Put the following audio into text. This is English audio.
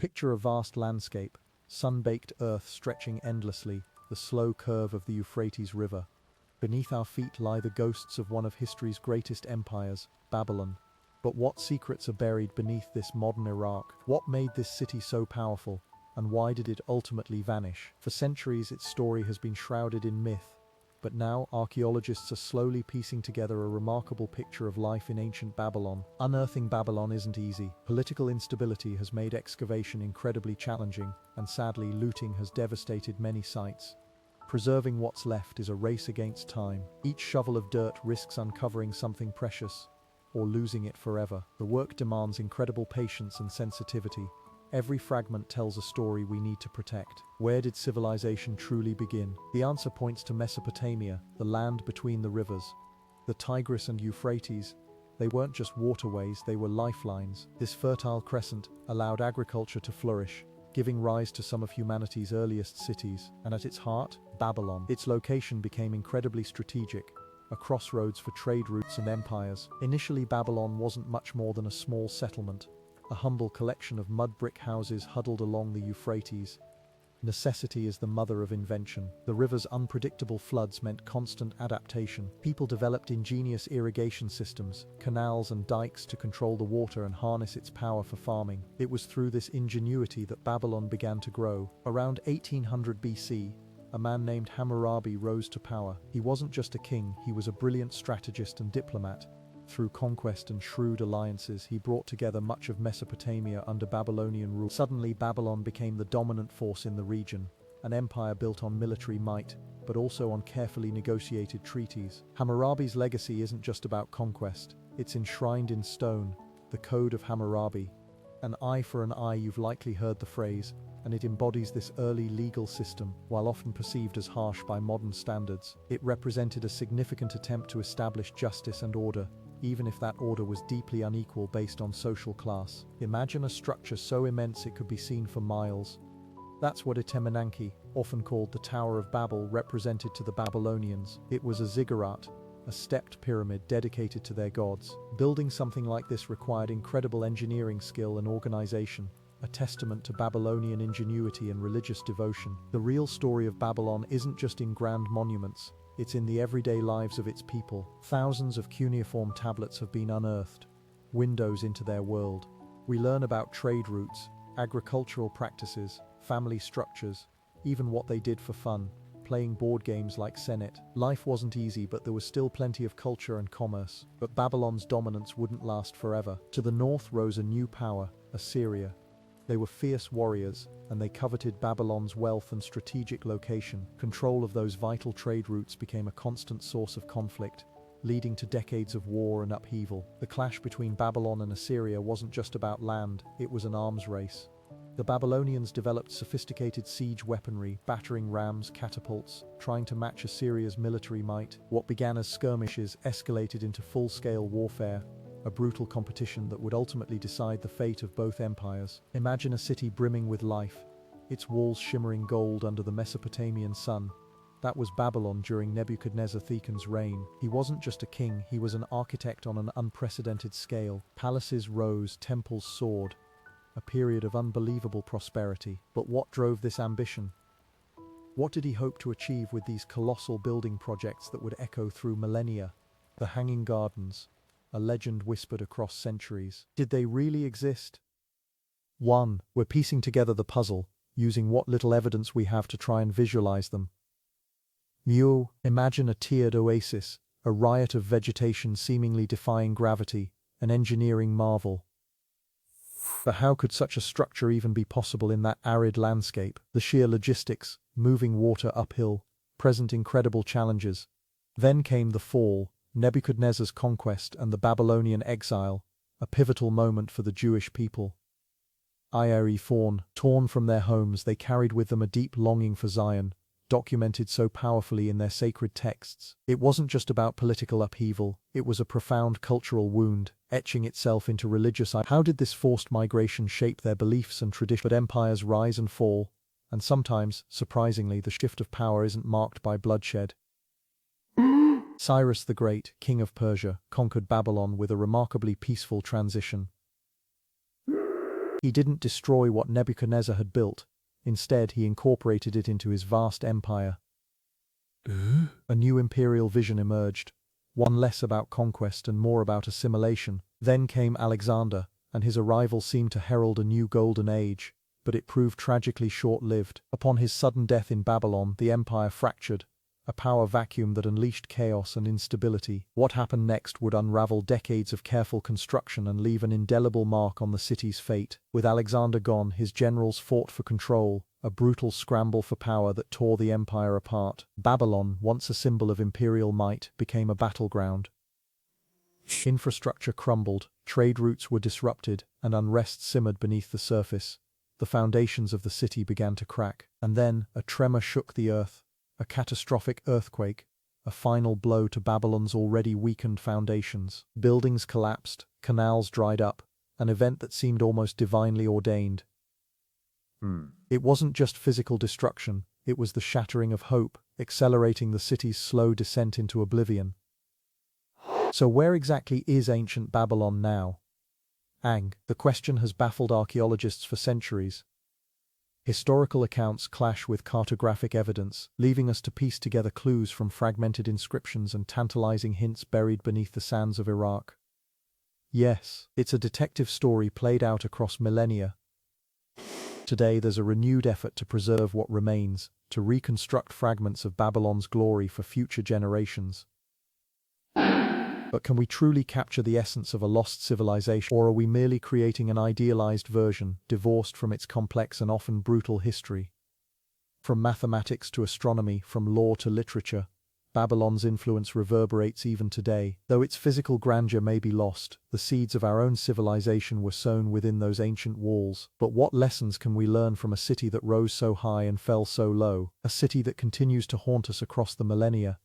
Picture a vast landscape, sun-baked earth stretching endlessly, the slow curve of the Euphrates River. Beneath our feet lie the ghosts of one of history's greatest empires, Babylon. But what secrets are buried beneath this modern Iraq? What made this city so powerful? And why did it ultimately vanish? For centuries, its story has been shrouded in myth. But now, archaeologists are slowly piecing together a remarkable picture of life in ancient Babylon. Unearthing Babylon isn't easy. Political instability has made excavation incredibly challenging, and sadly, looting has devastated many sites. Preserving what's left is a race against time. Each shovel of dirt risks uncovering something precious, or losing it forever. The work demands incredible patience and sensitivity. Every fragment tells a story we need to protect. Where did civilization truly begin? The answer points to Mesopotamia, the land between the rivers. The Tigris and Euphrates, they weren't just waterways, they were lifelines. This fertile crescent allowed agriculture to flourish, giving rise to some of humanity's earliest cities. And at its heart, Babylon. Its location became incredibly strategic, a crossroads for trade routes and empires. Initially, Babylon wasn't much more than a small settlement, a humble collection of mud brick houses huddled along the Euphrates. Necessity is the mother of invention. The river's unpredictable floods meant constant adaptation. People developed ingenious irrigation systems, canals and dikes to control the water and harness its power for farming. It was through this ingenuity that Babylon began to grow. Around 1800 BC, a man named Hammurabi rose to power. He wasn't just a king, he was a brilliant strategist and diplomat. Through conquest and shrewd alliances, he brought together much of Mesopotamia under Babylonian rule. Suddenly, Babylon became the dominant force in the region, an empire built on military might, but also on carefully negotiated treaties. Hammurabi's legacy isn't just about conquest, it's enshrined in stone, the Code of Hammurabi. An eye for an eye, you've likely heard the phrase, and it embodies this early legal system. While often perceived as harsh by modern standards, it represented a significant attempt to establish justice and order, even if that order was deeply unequal based on social class. Imagine a structure so immense it could be seen for miles. That's what Etemenanki, often called the Tower of Babel, represented to the Babylonians. It was a ziggurat, a stepped pyramid dedicated to their gods. Building something like this required incredible engineering skill and organization, a testament to Babylonian ingenuity and religious devotion. The real story of Babylon isn't just in grand monuments, it's in the everyday lives of its people. Thousands of cuneiform tablets have been unearthed, windows into their world. We learn about trade routes, agricultural practices, family structures, even what they did for fun, playing board games like Senet. Life wasn't easy, but there was still plenty of culture and commerce. But Babylon's dominance wouldn't last forever. To the north rose a new power, Assyria. They were fierce warriors, and they coveted Babylon's wealth and strategic location. Control of those vital trade routes became a constant source of conflict, leading to decades of war and upheaval. The clash between Babylon and Assyria wasn't just about land, it was an arms race. The Babylonians developed sophisticated siege weaponry, battering rams, catapults, trying to match Assyria's military might. What began as skirmishes escalated into full-scale warfare, a brutal competition that would ultimately decide the fate of both empires. Imagine a city brimming with life, its walls shimmering gold under the Mesopotamian sun. That was Babylon during Nebuchadnezzar II's reign. He wasn't just a king, he was an architect on an unprecedented scale. Palaces rose, temples soared, a period of unbelievable prosperity. But what drove this ambition? What did he hope to achieve with these colossal building projects that would echo through millennia? The Hanging Gardens, a legend whispered across centuries. Did they really exist? We're piecing together the puzzle, using what little evidence we have to try and visualize them. Imagine a tiered oasis, a riot of vegetation seemingly defying gravity, an engineering marvel. But how could such a structure even be possible in that arid landscape? The sheer logistics, moving water uphill, present incredible challenges. Then came the fall, Nebuchadnezzar's conquest and the Babylonian exile, a pivotal moment for the Jewish people. Torn from their homes, they carried with them a deep longing for Zion, documented so powerfully in their sacred texts. It wasn't just about political upheaval, it was a profound cultural wound, etching itself into religious. How did this forced migration shape their beliefs and traditions? But empires rise and fall, and sometimes, surprisingly, the shift of power isn't marked by bloodshed. Cyrus the Great, king of Persia, conquered Babylon with a remarkably peaceful transition. He didn't destroy what Nebuchadnezzar had built. Instead, he incorporated it into his vast empire. A new imperial vision emerged, one less about conquest and more about assimilation. Then came Alexander, and his arrival seemed to herald a new golden age, but it proved tragically short-lived. Upon his sudden death in Babylon, the empire fractured, a power vacuum that unleashed chaos and instability. What happened next would unravel decades of careful construction and leave an indelible mark on the city's fate. With Alexander gone, his generals fought for control, a brutal scramble for power that tore the empire apart. Babylon, once a symbol of imperial might, became a battleground. Infrastructure crumbled, trade routes were disrupted, and unrest simmered beneath the surface. The foundations of the city began to crack, and then a tremor shook the earth. A catastrophic earthquake, a final blow to Babylon's already weakened foundations. Buildings collapsed, canals dried up, an event that seemed almost divinely ordained. It wasn't just physical destruction, it was the shattering of hope, accelerating the city's slow descent into oblivion. So where exactly is ancient Babylon now? The question has baffled archaeologists for centuries. Historical accounts clash with cartographic evidence, leaving us to piece together clues from fragmented inscriptions and tantalizing hints buried beneath the sands of Iraq. Yes, it's a detective story played out across millennia. Today there's a renewed effort to preserve what remains, to reconstruct fragments of Babylon's glory for future generations. But can we truly capture the essence of a lost civilization, or are we merely creating an idealized version, divorced from its complex and often brutal history? From mathematics to astronomy, from law to literature, Babylon's influence reverberates even today. Though its physical grandeur may be lost, the seeds of our own civilization were sown within those ancient walls. But what lessons can we learn from a city that rose so high and fell so low, a city that continues to haunt us across the millennia?